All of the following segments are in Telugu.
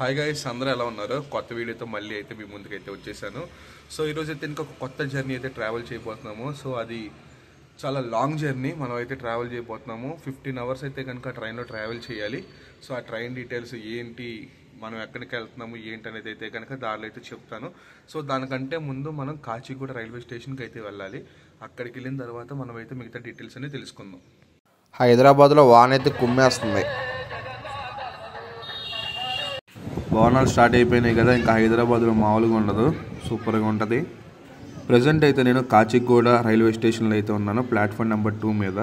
హాయ్ గైస్, అందరూ ఎలా ఉన్నారు? కొత్త వీడియోతో మళ్ళీ అయితే మీ ముందుకైతే వచ్చేసాను. సో ఈరోజు అయితే ఇంకొక కొత్త జర్నీ అయితే ట్రావెల్ చేయబోతున్నాము. సో అది చాలా లాంగ్ జర్నీ మనం అయితే ట్రావెల్ చేయబోతున్నాము. 15 అవర్స్ అయితే కనుక ట్రైన్లో ట్రావెల్ చేయాలి. సో ఆ ట్రైన్ డీటెయిల్స్ ఏంటి, మనం ఎక్కడికి వెళ్తున్నాము ఏంటి అనేది అయితే కనుక దారిలో అయితే చెప్తాను. సో దానికంటే ముందు మనం కాచిగూడ రైల్వే స్టేషన్కి అయితే వెళ్ళాలి. అక్కడికి వెళ్ళిన తర్వాత మనం అయితే మిగతా డీటెయిల్స్ అనేది తెలుసుకుందాం. హైదరాబాద్లో వాన అయితే కుమ్మేస్తుంది. వాహనాలు స్టార్ట్ అయిపోయినాయి కదా, ఇంకా హైదరాబాద్లో మామూలుగా ఉండదు, సూపర్గా ఉంటుంది. ప్రజెంట్ అయితే నేను కాచిగూడ రైల్వే స్టేషన్లో అయితే ఉన్నాను, ప్లాట్ఫామ్ నెంబర్ 2 మీద.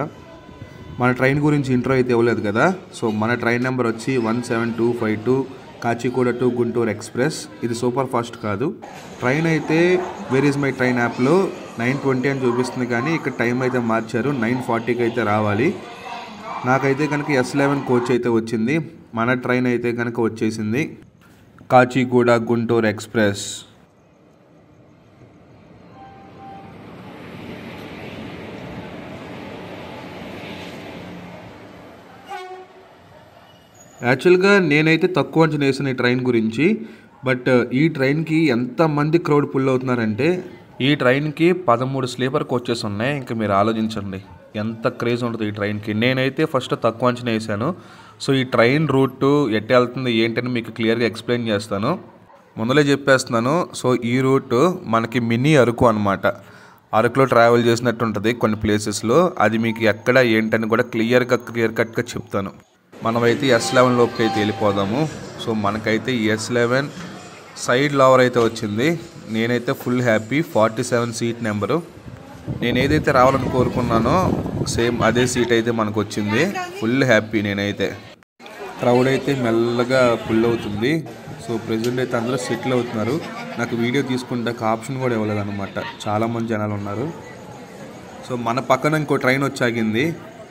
మన ట్రైన్ గురించి ఇంట్రో అయితే ఇవ్వలేదు కదా. సో మన ట్రైన్ నెంబర్ వచ్చి 17252 కాచిగూడ టు గుంటూరు ఎక్స్ప్రెస్. ఇది సూపర్ ఫాస్ట్ కాదు. ట్రైన్ అయితే వేర్ ఈజ్ మై ట్రైన్ యాప్లో 9:20 అని చూపిస్తుంది, కానీ ఇక్కడ టైం అయితే మార్చారు. 9:40కి అయితే రావాలి. నాకైతే కనుక S11 కోచ్ అయితే వచ్చింది. మన ట్రైన్ అయితే కనుక వచ్చేసింది, కాచిగూడ గుంటూరు ఎక్స్ప్రెస్. యాక్చువల్గా నేనైతే తక్కువ అంచనా వేసాను ఈ ట్రైన్ గురించి. బట్ ఈ ట్రైన్కి ఎంతమంది క్రౌడ్ పుల్ అవుతున్నారంటే, ఈ ట్రైన్కి 13 స్లీపర్ కోచెస్ ఉన్నాయి. ఇంకా మీరు ఆలోచించండి ఎంత క్రేజ్ ఉంటుంది ఈ ట్రైన్కి. నేనైతే ఫస్ట్ తక్కువ అంచనా వేసాను. సో ఈ ట్రైన్ రూట్ ఎట్టు వెళ్తుంది ఏంటని మీకు క్లియర్గా ఎక్స్ప్లెయిన్ చేస్తాను, ముందలే చెప్పేస్తున్నాను. సో ఈ రూట్ మనకి మినీ అరకు అనమాట. అరకులో ట్రావెల్ చేసినట్టు ఉంటుంది కొన్ని ప్లేసెస్లో. అది మీకు ఎక్కడ ఏంటని కూడా క్లియర్ కట్గా చెప్తాను. మనమైతే S11 లోపుకి అయితే వెళ్ళిపోదాము. సో మనకైతే S11 సైడ్ లవర్ అయితే వచ్చింది. నేనైతే ఫుల్ హ్యాపీ. 47 seat number. నేను ఏదైతే రావాలని కోరుకున్నానో సేమ్ అదే సీట్ అయితే మనకు వచ్చింది. ఫుల్ హ్యాపీ నేనైతే. క్రౌడ్ అయితే మెల్లగా ఫుల్ అవుతుంది. సో ప్రెజెంట్ అయితే అందరూ సెటిల్ అవుతున్నారు. నాకు వీడియో తీసుకుంటే ఆప్షన్ కూడా ఇవ్వలేదు అనమాట, చాలామంది జనాలు ఉన్నారు. సో మన పక్కన ఇంకో ట్రైన్ వచ్చాగింది.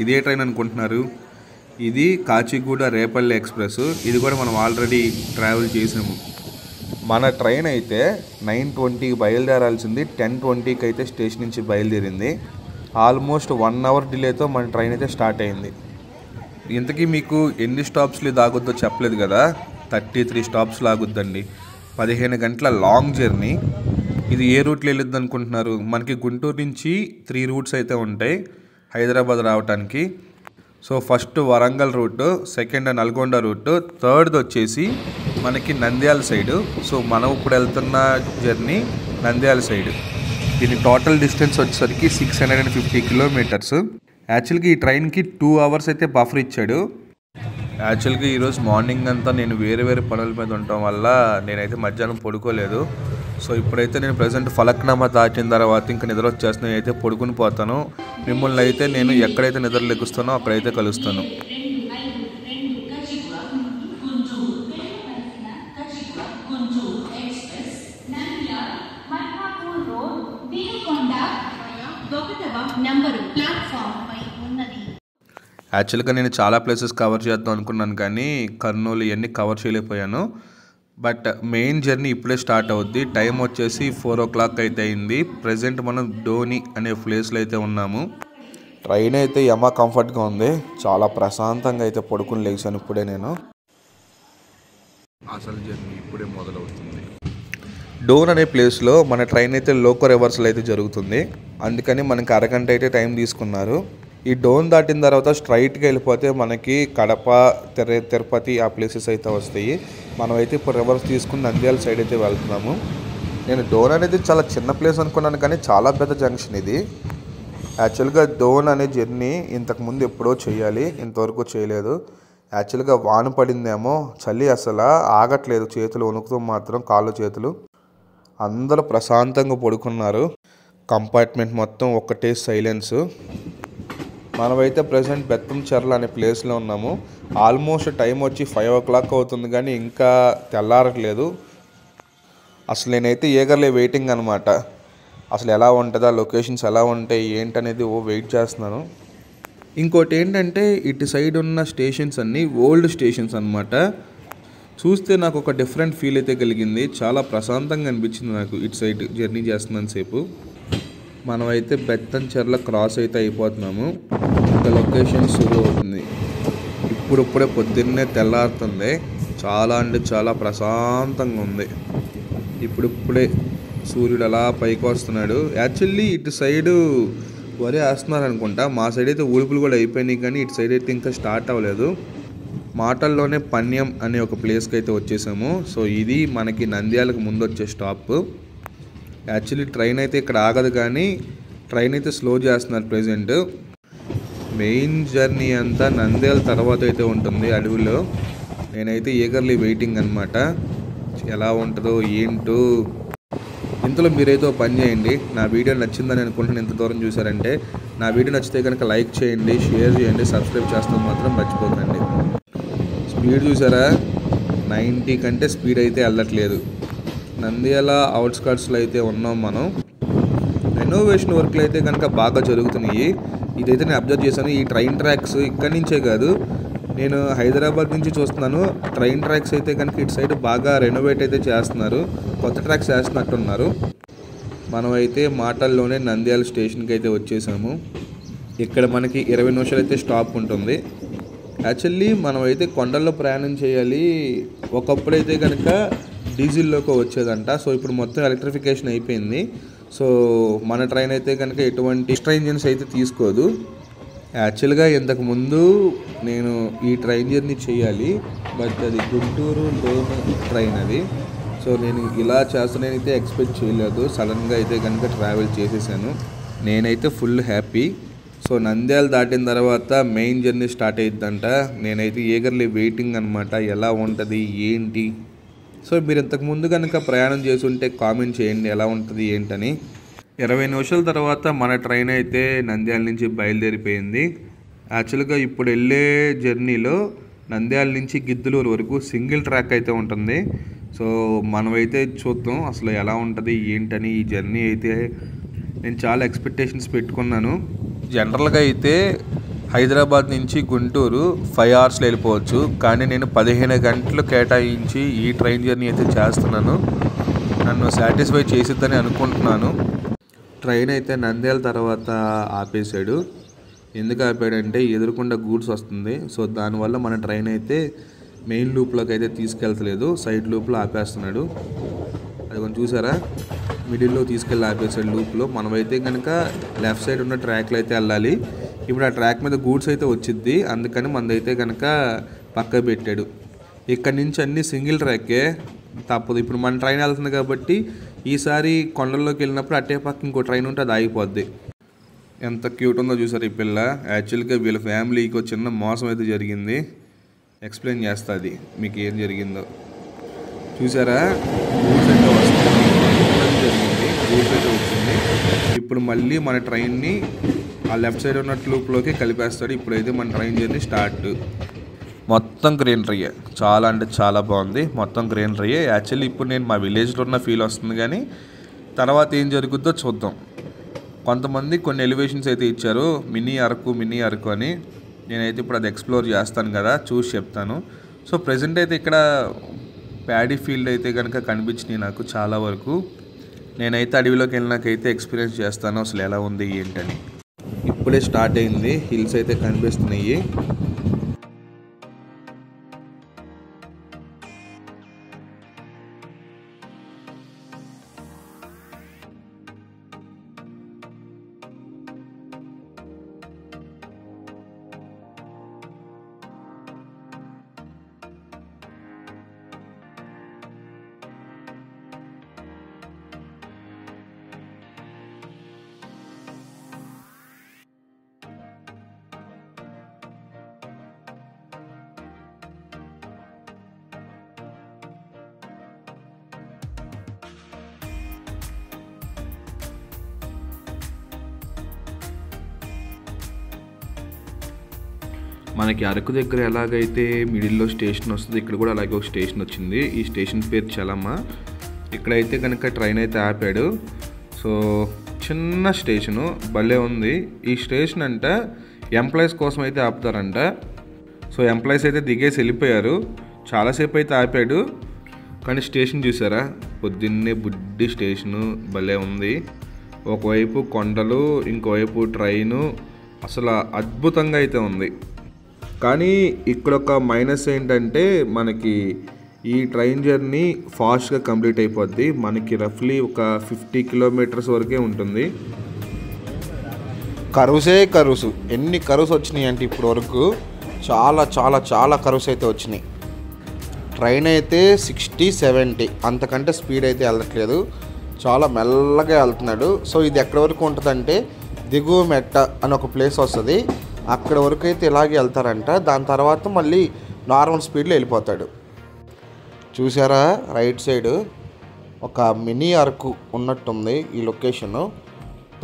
ఇదే ట్రైన్ అనుకుంటున్నారు, ఇది కాచిగూడ రేపల్లి ఎక్స్ప్రెస్. ఇది కూడా మనం ఆల్రెడీ ట్రావెల్ చేసాము. మన ట్రైన్ అయితే 9:20కి బయలుదేరాల్సింది 10:20కి అయితే స్టేషన్ నుంచి బయలుదేరింది. ఆల్మోస్ట్ 1 అవర్ డిలేతో మన ట్రైన్ అయితే స్టార్ట్ అయింది. ఇంతకీ మీకు ఎన్ని స్టాప్స్లు ఆగుద్దో చెప్పలేదు కదా. 33 స్టాప్స్లు ఆగుద్దండి. 15 గంటల లాంగ్ జర్నీ. ఇది ఏ రూట్లో వెళ్ళొద్దు అనుకుంటున్నారు? మనకి గుంటూరు నుంచి 3 రూట్స్ అయితే ఉంటాయి హైదరాబాద్ రావడానికి. So first Warangal route, second Nalgonda route, థర్డ్ది వచ్చేసి మనకి నంద్యాల సైడు. సో మనం ఇప్పుడు వెళ్తున్న జర్నీ నంద్యాల సైడ్. దీని టోటల్ డిస్టెన్స్ వచ్చేసరికి 650 కిలోమీటర్స్. యాక్చువల్గా ఈ ట్రైన్కి 2 అవర్స్ అయితే బఫర్ ఇచ్చాడు. యాక్చువల్గా ఈరోజు మార్నింగ్ అంతా నేను వేరే పనుల మీద ఉండటం వల్ల నేనైతే మధ్యాహ్నం పడుకోలేదు. సో ఇప్పుడైతే నేను ప్రజెంట్ ఫలక్నామా దాటిన తర్వాత ఇంకా నిద్ర వచ్చేస్తున్నాను, అయితే పడుకుని పోతాను. మిమ్మల్ని అయితే నేను ఎక్కడైతే నిద్ర లెగుస్తానో అక్కడైతే కలుస్తాను. యాక్చువల్గా నేను చాలా ప్లేసెస్ కవర్ చేద్దాం అనుకున్నాను, కానీ కర్నూలు ఇవన్నీ కవర్ చేయలేకపోయాను. బట్ మెయిన్ జర్నీ ఇప్పుడే స్టార్ట్ అవుద్ది. టైం వచ్చేసి 4 o'clock అయితే అయింది. ప్రజెంట్ మనం డోని అనే ప్లేస్లో అయితే ఉన్నాము. ట్రైన్ అయితే యమా కంఫర్ట్గా ఉంది. చాలా ప్రశాంతంగా అయితే పడుకుని లేచాను ఇప్పుడే నేను. అసలు జర్నీ ఇప్పుడే మొదలవుతుంది. డోన్ అనే ప్లేస్లో మన ట్రైన్ అయితే లోకో రివర్సల్ అయితే జరుగుతుంది. అందుకని మనకి అరగంట అయితే టైం తీసుకున్నారు. ఈ డోన్ దాటిన తర్వాత స్ట్రైట్గా వెళ్ళిపోతే మనకి కడప, తిరుపతి ఆ ప్లేసెస్ అయితే వస్తాయి. మనమైతే ఇప్పుడు రివర్స్ తీసుకుని నంద్యాల సైడ్ అయితే వెళ్తున్నాము. నేను డోన్ అనేది చాలా చిన్న ప్లేస్ అనుకున్నాను, కానీ చాలా పెద్ద జంక్షన్ ఇది. యాక్చువల్గా డోన్ అనే జర్నీ ఇంతకుముందు ఎప్పుడో చేయాలి, ఇంతవరకు చేయలేదు. యాక్చువల్గా వాన పడిందేమో, చలి అసలు ఆగట్లేదు, చేతులు వణుకుతూ మాత్రం, కాళ్ళు చేతులు. అందరూ ప్రశాంతంగా పడుకున్నారు. కంపార్ట్మెంట్ మొత్తం ఒక్కటే సైలెన్స్. మనమైతే ప్రజెంట్ బెత్తంచెర్ల అనే ప్లేస్లో ఉన్నాము. ఆల్మోస్ట్ టైం వచ్చి 5 o'clock అవుతుంది, కానీ ఇంకా తెల్లారట్లేదు. అసలు నేనైతే ఈగర్లీ వెయిటింగ్ అనమాట. అసలు ఎలా ఉంటుందా, లొకేషన్స్ ఎలా ఉంటాయి ఏంటనేది వెయిట్ చేస్తున్నాను. ఇంకోటి ఏంటంటే ఇటు సైడ్ ఉన్న స్టేషన్స్ అన్నీ ఓల్డ్ స్టేషన్స్ అనమాట. చూస్తే నాకు ఒక డిఫరెంట్ ఫీల్ అయితే కలిగింది. చాలా ప్రశాంతంగా అనిపించింది నాకు ఇటు సైడ్ జర్నీ చేస్తున్నాను సేపు. మనమైతే బెత్తంచెర్ల క్రాస్ అయితే అయిపోతున్నాము. ఇంకా లొకేషన్ షురూ అవుతుంది. ఇప్పుడిప్పుడే పొద్దున్నే తెల్లారుతుంది. చాలా అంటే చాలా ప్రశాంతంగా ఉంది. ఇప్పుడిప్పుడే సూర్యుడు అలా పైకి వస్తున్నాడు. యాక్చువల్లీ ఇటు సైడు వరి వేస్తున్నారు అనుకుంటా. మా సైడ్ అయితే ఊడుపులు కూడా అయిపోయినాయి, కానీ ఇటు సైడ్ అయితే ఇంకా స్టార్ట్ అవ్వలేదు. మాటల్లోనే పన్యం అనే ఒక ప్లేస్కి అయితే వచ్చేసాము. సో ఇది మనకి నంద్యాలకు ముందు వచ్చే స్టాప్. యాక్చువల్లీ ట్రైన్ అయితే ఇక్కడ ఆగదు, కానీ ట్రైన్ అయితే స్లో చేస్తున్నారు ప్రెజెంట్. మెయిన్ జర్నీ అంతా నంద్యాల తర్వాత అయితే ఉంటుంది అడవిలో. నేనైతే ఈగర్లీ వెయిటింగ్ అనమాట, ఎలా ఉంటుందో ఏంటో. ఇంతలో మీరైతే పని చేయండి, నా వీడియో నచ్చిందని అనుకుంటున్నాను. ఇంత దూరం చూసారంటే నా వీడియో నచ్చితే కనుక లైక్ చేయండి, షేర్ చేయండి, సబ్స్క్రైబ్ చేస్తాం మాత్రం మర్చిపోకండి. స్పీడ్ చూసారా, 90 కంటే స్పీడ్ అయితే వెళ్ళట్లేదు. నంద్యాల అవుట్స్కట్స్లో అయితే ఉన్నాం మనం. రెనోవేషన్ వర్క్లు అయితే కనుక బాగా జరుగుతున్నాయి. ఇదైతే నేను అబ్జర్వ్ చేశాను. ఈ ట్రైన్ ట్రాక్స్ ఇక్కడి నుంచే కాదు, నేను హైదరాబాద్ నుంచి చూస్తున్నాను. ట్రైన్ ట్రాక్స్ అయితే కనుక ఇటు సైడ్ బాగా రెనోవేట్ అయితే చేస్తున్నారు, కొత్త ట్రాక్స్ వేస్తున్నట్టున్నారు. మనమైతే మాటల్లోనే నంద్యాల స్టేషన్కి అయితే వచ్చేసాము. ఇక్కడ మనకి 20 నిమిషాలు అయితే స్టాప్ ఉంటుంది. యాక్చువల్లీ మనమైతే కొండల్లో ప్రయాణం చేయాలి. ఒకప్పుడైతే కనుక డీజిల్లోకి వచ్చేదంట. సో ఇప్పుడు మొత్తం ఎలక్ట్రిఫికేషన్ అయిపోయింది. సో మన ట్రైన్ అయితే కనుక ఎటువంటి ఎక్స్ట్రా ఇంజిన్స్ అయితే తీసుకోదు. యాక్చువల్గా ఇంతకుముందు నేను ఈ ట్రైన్ జర్నీ చేయాలి, బట్ అది గుంటూరు లేన్ ట్రైన్ అది. సో నేను ఇలా చేస్తానైతే ఎక్స్పెక్ట్ చేయలేదు. సడన్గా అయితే కనుక ట్రావెల్ చేసేసాను. నేనైతే ఫుల్ హ్యాపీ. సో నంద్యాల దాటిన తర్వాత మెయిన్ జర్నీ స్టార్ట్ అయిద్దంట. నేనైతే ఈగర్లీ వెయిటింగ్ అనమాట, ఎలా ఉంటుంది ఏంటి. సో మీరు ఇంతకుముందు కనుక ప్రయాణం చేసి ఉంటే కామెంట్ చేయండి ఎలా ఉంటుంది ఏంటని. 20 నిమిషాల తర్వాత మన ట్రైన్ అయితే నంద్యాల నుంచి బయలుదేరిపోయింది. యాక్చువల్గా ఇప్పుడు వెళ్ళే జర్నీలో నంద్యాల నుంచి గిద్దలూరు వరకు సింగిల్ ట్రాక్ అయితే ఉంటుంది. సో మనమైతే చూద్దాం అసలు ఎలా ఉంటుంది ఏంటని. ఈ జర్నీ అయితే నేను చాలా ఎక్స్పెక్టేషన్స్ పెట్టుకున్నాను. జనరల్గా అయితే హైదరాబాద్ నుంచి గుంటూరు 5 అవర్స్లో వెళ్ళిపోవచ్చు, కానీ నేను 15 గంటలు కేటాయించి ఈ ట్రైన్ జర్నీ అయితే చేస్తున్నాను. నన్ను సాటిస్ఫై చేసిద్దని అనుకుంటున్నాను. ట్రైన్ అయితే నంద్యాల తర్వాత ఆపేశాడు. ఎందుకు ఆపాడంటే ఎదురుకుండా గూడ్స్ వస్తుంది. సో దానివల్ల మన ట్రైన్ అయితే మెయిన్ లూప్లోకి అయితే తీసుకెళ్తలేదు, సైడ్ లూప్లో ఆపేస్తున్నాడు. అది కొంచెం చూసారా, మిడిల్లో తీసుకెళ్ళి ఆపేసాడు లూప్లో. మనమైతే కనుక లెఫ్ట్ సైడ్ ఉన్న ట్రాక్లో అయితే వెళ్ళాలి. ఇప్పుడు ఆ ట్రాక్ మీద గూడ్స్ అయితే వచ్చిద్ది, అందుకని మనదైతే కనుక పక్క పెట్టాడు. ఇక్కడి నుంచి అన్ని సింగిల్ ట్రాకే, తప్పదు. ఇప్పుడు మన ట్రైన్ వెళ్తుంది కాబట్టి ఈసారి కొండల్లోకి వెళ్ళినప్పుడు అట్టే పక్క ఇంకో ట్రైన్ ఉంటే అది ఆగిపోద్ది. ఎంత క్యూట్ ఉందో చూసారు ఈ పిల్ల. యాక్చువల్గా వీళ్ళ ఫ్యామిలీకి ఒక చిన్న మోసం అయితే జరిగింది. ఎక్స్ప్లెయిన్ చేస్తుంది మీకు ఏం జరిగిందో. చూసారా, గూడ్స్ అయితే వస్తుంది, జరిగింది, గూడ్స్ అయితే వచ్చింది. ఇప్పుడు మళ్ళీ మన ట్రైన్ని ఆ లెఫ్ట్ సైడ్ ఉన్న లూప్లోకి కలిపేస్తాడు. ఇప్పుడైతే మన ట్రైన్ జర్నీ స్టార్ట్. మొత్తం గ్రీనరీయే, చాలా అంటే చాలా బాగుంది. మొత్తం గ్రీనరీయే. యాక్చువల్లీ ఇప్పుడు నేను మా విలేజ్లో ఉన్న ఫీల్ వస్తుంది, కానీ తర్వాత ఏం జరుగుద్దో చూద్దాం. కొంతమంది కొన్ని ఎలివేషన్స్ అయితే ఇచ్చారు, మినీ అరకు అని. నేనైతే ఇప్పుడు అది ఎక్స్ప్లోర్ చేస్తాను కదా, చూసి చెప్తాను. సో ప్రజెంట్ అయితే ఇక్కడ ప్యాడీ ఫీల్డ్ అయితే కనుక కనిపించినాయి నాకు చాలా వరకు. నేనైతే అడవిలోకి వెళ్ళినాకైతే ఎక్స్పీరియన్స్ చేస్తాను అసలు ఎలా ఉంది ఏంటని. ఇప్పుడే స్టార్ట్ అయింది, హిల్స్ అయితే కనిపిస్తున్నాయి. మనకి అరకు దగ్గర ఎలాగైతే మిడిల్లో స్టేషన్ వస్తుంది, ఇక్కడ కూడా అలాగే ఒక స్టేషన్ వచ్చింది. ఈ స్టేషన్ పేరు చలమ్మ. ఇక్కడైతే కనుక ట్రైన్ అయితే ఆపాడు. సో చిన్న స్టేషను, భలే ఉంది. ఈ స్టేషన్ అంట ఎంప్లాయీస్ కోసం అయితే ఆపుతారంట. సో ఎంప్లాయీస్ అయితే దిగేసి వెళ్ళిపోయారు. చాలాసేపు అయితే ఆపాడు, కానీ స్టేషన్ చూసారా, పొద్దున్నే బుడ్డి స్టేషను, భలే ఉంది. ఒకవైపు కొండలు, ఇంకోవైపు ట్రైను, అసలు అద్భుతంగా అయితే ఉంది. కానీ ఇక్కడ ఒక మైనస్ ఏంటంటే మనకి ఈ ట్రైన్ జర్నీ ఫాస్ట్గా కంప్లీట్ అయిపోద్ది. మనకి రఫ్లీ ఒక 50 కిలోమీటర్స్ వరకే ఉంటుంది. కరువుస్ ఎన్ని కరువుస్ వచ్చినాయి అంటే ఇప్పుడు వరకు చాలా చాలా చాలా కరువుస్ అయితే వచ్చినాయి. ట్రైన్ అయితే 60-70 అంతకంటే స్పీడ్ అయితే వెళ్ళట్లేదు, చాలా మెల్లగా వెళ్తున్నాడు. సో ఇది ఎక్కడి వరకు ఉంటుందంటే దిగువ మెట్ట అని ఒక ప్లేస్ వస్తుంది, అక్కడ వరకు అయితే ఇలాగే వెళ్తారంట. దాని తర్వాత మళ్ళీ నార్మల్ స్పీడ్లో వెళ్ళిపోతాడు. చూసారా రైట్ సైడ్ ఒక మినీ అరకు ఉన్నట్టుంది ఈ లొకేషను.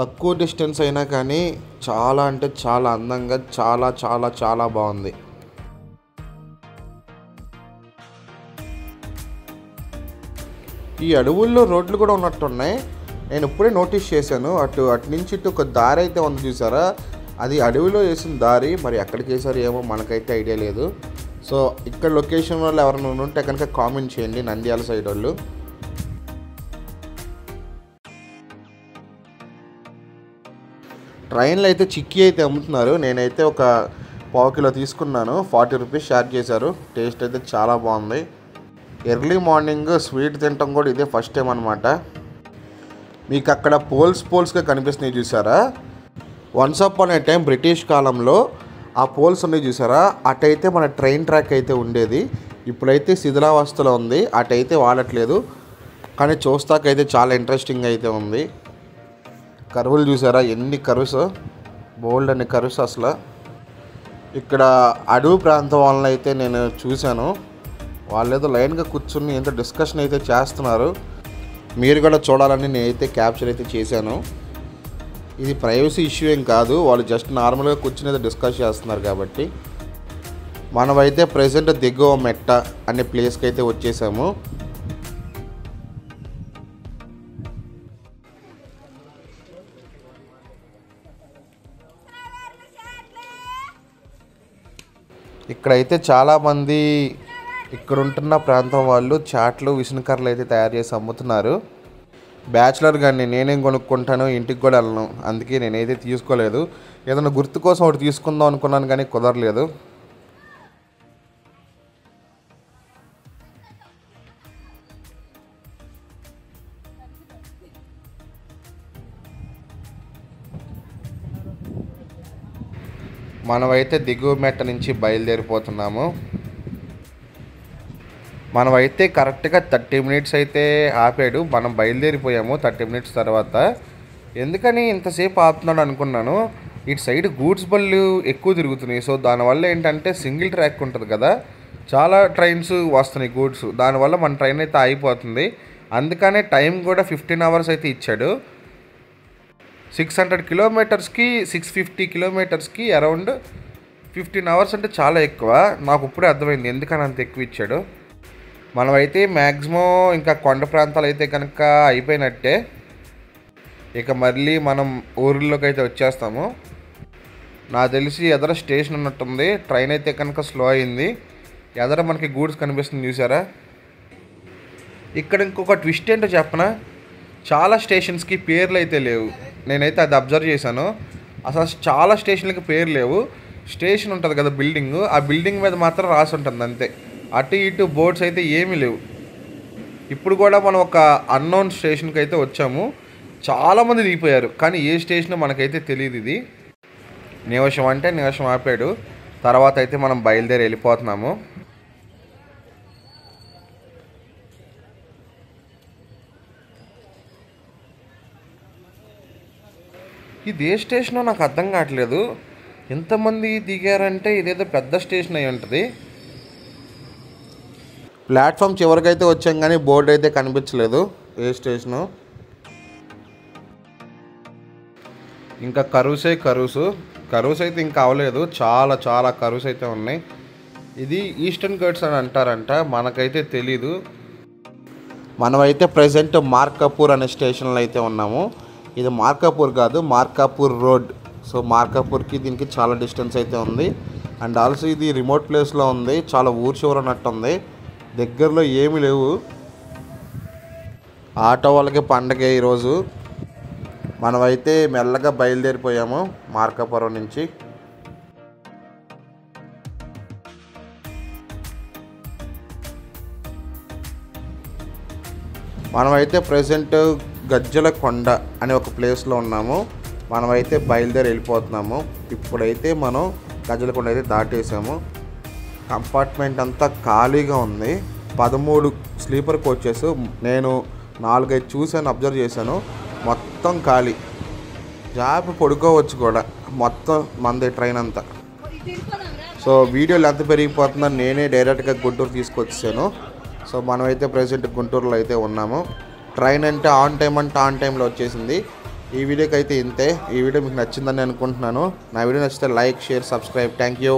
తక్కువ డిస్టెన్స్ అయినా కానీ చాలా అంటే చాలా అందంగా చాలా చాలా చాలా బాగుంది. ఈ అడవుల్లో రోడ్లు కూడా ఉన్నట్టున్నాయి, నేను ఇప్పుడే నోటీస్ చేశాను. అటు నుంచి ఇటు ఒక దారి అయితే ఉంది చూసారా, అది అడవిలో వేసిన దారి. మరి ఎక్కడికి వేసారు ఏమో మనకైతే ఐడియా లేదు. సో ఇక్కడ లొకేషన్ వాళ్ళు ఎవరైనా ఉంటే కనుక కామెంట్ చేయండి, నంద్యాల సైడ్ వాళ్ళు. ట్రైన్లో అయితే చిక్కీ అయితే అమ్ముతున్నారు. నేనైతే ఒక పావు కిలో తీసుకున్నాను, 40 రూపీస్ ఛార్జ్ చేశారు. టేస్ట్ అయితే చాలా బాగుంది. ఎర్లీ మార్నింగ్ స్వీట్ తినటం కూడా ఇదే ఫస్ట్ టైం అనమాట. మీకు అక్కడ పోల్స్గా కనిపిస్తున్నాయి చూసారా, వన్స్ అపాన్ ఏ టైం బ్రిటిష్ కాలంలో ఆ పోల్స్ ఉన్నాయి చూసారా, అటైతే మన ట్రైన్ ట్రాక్ అయితే ఉండేది. ఇప్పుడైతే శిథిలావస్థలో ఉంది, అటైతే వాడట్లేదు. కానీ చూస్తాకైతే చాలా ఇంట్రెస్టింగ్ అయితే ఉంది. కరువులు చూసారా, ఎన్ని కరువుస్, బోల్డ్ అన్ని కరువుస్ అసలు. ఇక్కడ అడవి ప్రాంతం వాళ్ళని అయితే నేను చూశాను, వాళ్ళు ఏదో లైన్గా కూర్చుని ఎంతో డిస్కషన్ అయితే చేస్తున్నారు. మీరు కూడా చూడాలని నేనైతే క్యాప్చర్ అయితే చేశాను. ఇది ప్రైవసీ ఇష్యూ ఏం కాదు, వాళ్ళు జస్ట్ నార్మల్గా కూర్చుని ఏదో డిస్కస్ చేస్తున్నారు కాబట్టి. మనమైతే ప్రెజెంట్ దిగువ మెట్ట అనే ప్లేస్కి అయితే వచ్చేసాము. ఇక్కడైతే చాలామంది ఇక్కడ ఉంటున్న ప్రాంతం వాళ్ళు చాట్లు విసునకర్రలు అయితే తయారు చేసి అమ్ముతున్నారు. బ్యాచులర్ కానీ నేనేం కొనుక్కుంటాను, ఇంటికి కూడా వెళ్ళను, అందుకే నేనైతే తీసుకోలేదు. ఏదైనా గుర్తు కోసం ఒకటి తీసుకుందాం అనుకున్నాను కానీ కుదరలేదు. మనమైతే దిగువ మెట్ట నుంచి బయలుదేరిపోతున్నాము. మనమైతే కరెక్ట్గా 30 మినిట్స్ అయితే ఆపాడు. మనం బయలుదేరిపోయాము 30 మినిట్స్ తర్వాత. ఎందుకని ఇంతసేపు ఆపుతున్నాడు అనుకున్నాను, ఇటు సైడ్ గూడ్స్ బళ్ళు ఎక్కువ తిరుగుతున్నాయి. సో దానివల్ల ఏంటంటే సింగిల్ ట్రాక్ ఉంటుంది కదా, చాలా ట్రైన్స్ వస్తున్నాయి గూడ్స్, దానివల్ల మన ట్రైన్ అయితే ఆగిపోతుంది. అందుకనే టైం కూడా 15 అవర్స్ అయితే ఇచ్చాడు. 600 కిలోమీటర్స్కి 650 కిలోమీటర్స్కి అరౌండ్ 15 అవర్స్ అంటే చాలా ఎక్కువ. నాకు ఇప్పుడే అర్థమైంది ఎందుకని అంత ఎక్కువ ఇచ్చాడు. మనమైతే మ్యాక్సిమం ఇంకా కొండ ప్రాంతాలు అయితే కనుక అయిపోయినట్టే. ఇక మళ్ళీ మనం ఊర్లోకి అయితే వచ్చేస్తాము. నాకు తెలిసి ఎదర స్టేషన్ ఉన్నట్టుంది, ట్రైన్ అయితే కనుక స్లో అయింది. ఎదర మనకి గూడ్స్ కనిపిస్తుంది చూసారా. ఇక్కడ ఇంకొక ట్విస్ట్ ఏంటో చెప్పనా, చాలా స్టేషన్స్కి పేర్లు అయితే లేవు. నేనైతే అది అబ్జర్వ్ చేశాను, అసలు చాలా స్టేషన్లకి పేరు లేవు. స్టేషన్ ఉంటుంది కదా బిల్డింగ్, ఆ బిల్డింగ్ మీద మాత్రం రాసి ఉంటుంది అంతే. అటు ఇటు బోర్డ్స్ అయితే ఏమీ లేవు. ఇప్పుడు కూడా మనం ఒక అన్నోన్ స్టేషన్కి అయితే వచ్చాము. చాలామంది దిగిపోయారు కానీ ఏ స్టేషన్ మనకైతే తెలియదు. ఇది నిమిషం అంటే నిమిషం ఆపాడు. తర్వాత అయితే మనం బయలుదేరి వెళ్ళిపోతున్నాము. ఇది ఏ స్టేషనో నాకు అర్థం కావట్లేదు. ఎంతమంది దిగారంటే ఇదేదో పెద్ద స్టేషన్ అయి ఉంటుంది. ప్లాట్ఫామ్ చివరికైతే వచ్చాం కానీ బోర్డు అయితే కనిపించలేదు ఏ స్టేషను. ఇంకా కరూస్ అయితే ఇంకా అవ్వలేదు, చాలా చాలా కరూస్ అయితే ఉన్నాయి. ఇది ఈస్టర్న్ గట్స్ అని అంటారంట, మనకైతే తెలీదు. మనమైతే ప్రజెంట్ మార్కాపూర్ అనే స్టేషన్లో అయితే ఉన్నాము. ఇది మార్కాపూర్ కాదు, మార్కాపూర్ రోడ్. సో మార్కాపూర్కి దీనికి చాలా డిస్టెన్స్ అయితే ఉంది. అండ్ ఆల్సో ఇది రిమోట్ ప్లేస్లో ఉంది, చాలా ఊరు చివర అన్నట్టు ఉంది, దగ్గరలో ఏమీ లేవు. ఆటో వాళ్ళకి పండగే ఈరోజు. మనమైతే మెల్లగా బయలుదేరిపోయాము మార్కాపురం నుంచి. మనమైతే ప్రజెంట్ గజ్జల కొండ అనే ఒక ప్లేస్లో ఉన్నాము. మనమైతే బయలుదేరి వెళ్ళిపోతున్నాము. ఇప్పుడైతే మనం గజ్జల కొండ అయితే దాటేసాము. కంపార్ట్మెంట్ అంతా ఖాళీగా ఉంది. 13 స్లీపర్ కోచెస్, నేను 4-5 చూశాను, అబ్జర్వ్ చేశాను, మొత్తం ఖాళీ. జాబ్ పడుకోవచ్చు కూడా, మొత్తం మంది ట్రైన్ అంతా. సో వీడియో లెంత్ పెరిగిపోతుందని నేనే డైరెక్ట్గా గుంటూరు తీసుకొచ్చాను. సో మనమైతే ప్రజెంట్ గుంటూరులో అయితే ఉన్నాము. ట్రైన్ అంటే ఆన్ టైం అంటే ఆన్ టైంలో వచ్చేసింది. ఈ వీడియోకి అయితే ఇంతే. ఈ వీడియో మీకు నచ్చిందని అనుకుంటున్నాను. నా వీడియో నచ్చితే like, share, subscribe. Thank you.